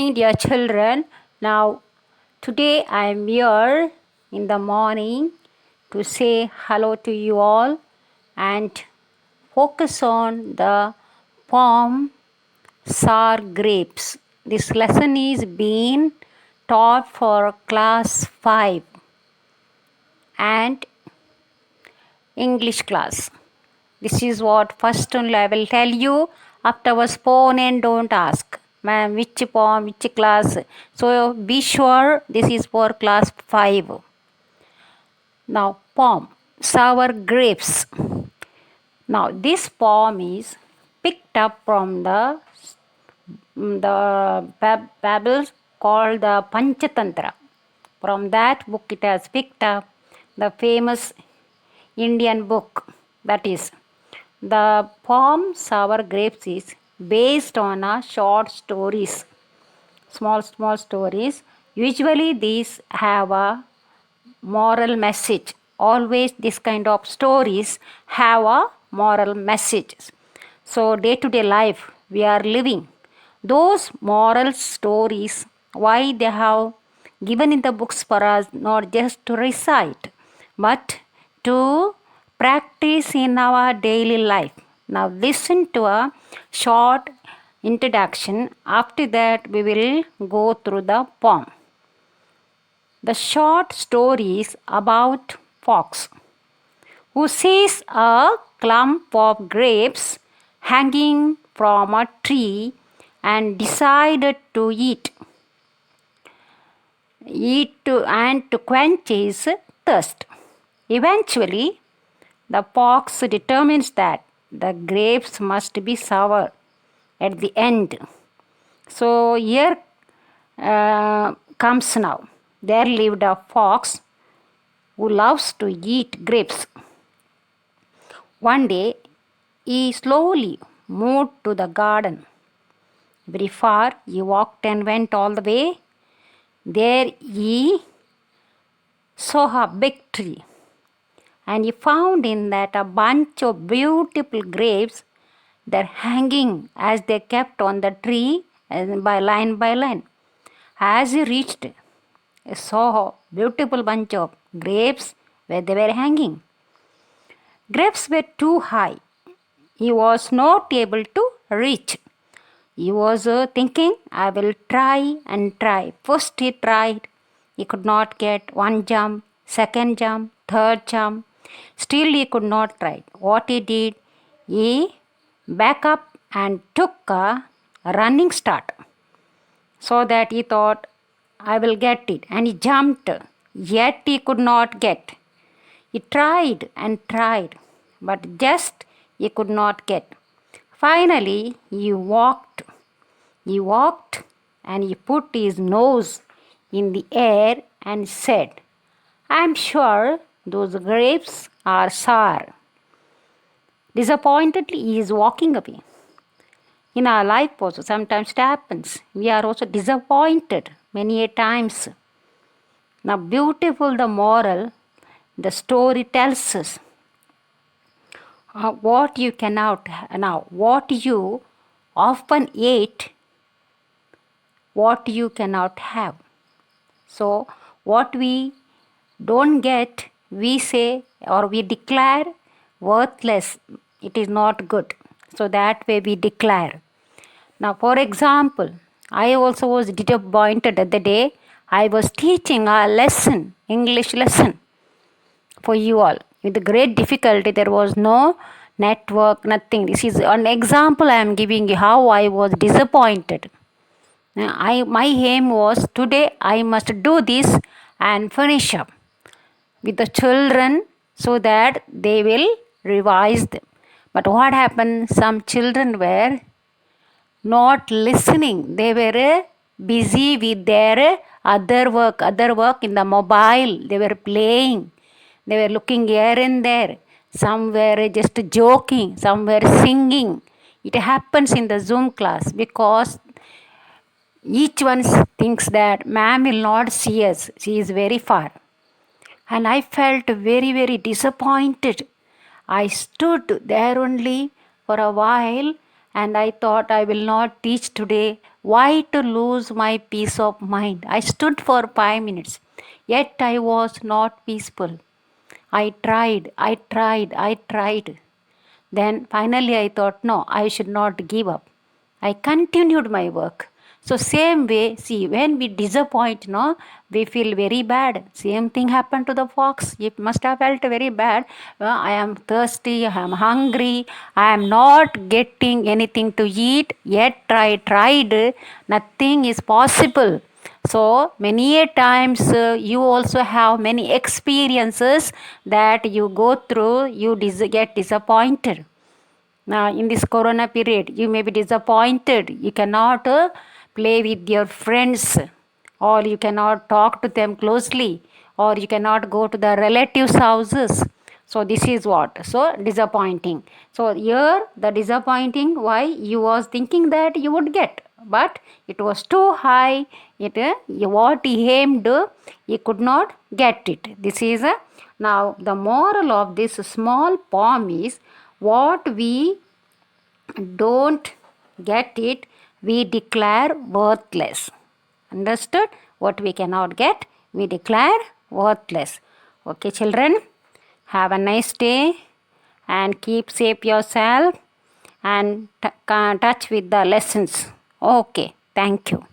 morning, dear children. Now, today I am here in the morning to say hello to you all and focus on the poem Sour Grapes. This lesson is being taught for class 5 and English class. This is what first only I will tell you. Afterwards, phone and don't ask. Ma'am, which poem, which class? So be sure this is for class 5. Now, poem Sour Grapes. Now, this poem is picked up from the fables called the Panchatantra. From that book, it has picked up the famous Indian book, that is the poem Sour Grapes is based on a short stories, small stories. Usually these have a moral message. Always this kind of stories have a moral message. So day to day life we are living. Those moral stories, why they have given in the books for us, not just to recite, but to practice in our daily life. Now listen to a short introduction. After that we will go through the poem. The short story is about fox who sees a clump of grapes hanging from a tree and decided to and to quench his thirst. Eventually, the fox determines that the grapes must be sour at the end. So here comes now. There lived a fox who loves to eat grapes. One day, he slowly moved to the garden. Very far he walked and went all the way. There he saw a big tree, and he found in that a bunch of beautiful grapes that hanging as they kept on the tree by line by line. As he reached, he saw a beautiful bunch of grapes where they were hanging. Grapes were too high. He was not able to reach. He was thinking, I will try and try. First he tried. He could not get one jump, second jump, third jump. Still he could not try. What he did, he back up and took a running start. So that he thought, I will get it. And he jumped. Yet he could not get. He tried and tried. But just he could not get. Finally, he walked and he put his nose in the air and said, I am sure those grapes are sour. Disappointedly, he is walking away. In our life also, sometimes it happens. We are also disappointed many a times. Now, beautiful the moral, the story tells us what you cannot now, what you often ate, what you cannot have. So, what we don't get, we say or we declare worthless. It is not good. So, that way we declare. Now, for example, I also was disappointed at the day I was teaching a lesson, English lesson for you all. With great difficulty, there was no network, nothing. This is an example I am giving you how I was disappointed. My aim was today I must do this and finish up with the children so that they will revise them. But what happened? Some children were not listening. They were busy with their other work in the mobile. They were playing. They were looking here and there. Some were just joking. Some were singing. It happens in the Zoom class because each one thinks that ma'am will not see us. She is very far. And I felt very, very disappointed. I stood there only for a while and I thought I will not teach today. Why to lose my peace of mind? I stood for 5 minutes, yet I was not peaceful. I tried. Then finally I thought, no, I should not give up. I continued my work. So same way, see, when we disappoint, no, we feel very bad. Same thing happened to the fox. It must have felt very bad. I am thirsty, I am hungry, I am not getting anything to eat. Yet I tried. Nothing is possible. So many a times you also have many experiences that you go through, you get disappointed. Now, in this corona period, you may be disappointed. You cannot play with your friends, or you cannot talk to them closely, or you cannot go to the relatives' houses. So, this is what? So, disappointing. So, here the disappointing, why? You was thinking that you would get, but it was too high. What he aimed, he could not get it. This is a now the moral of this small poem is what we don't get it, we declare worthless. Understood? What we cannot get, we declare worthless. Okay, children, have a nice day and keep safe yourself and touch with the lessons. Okay, thank you.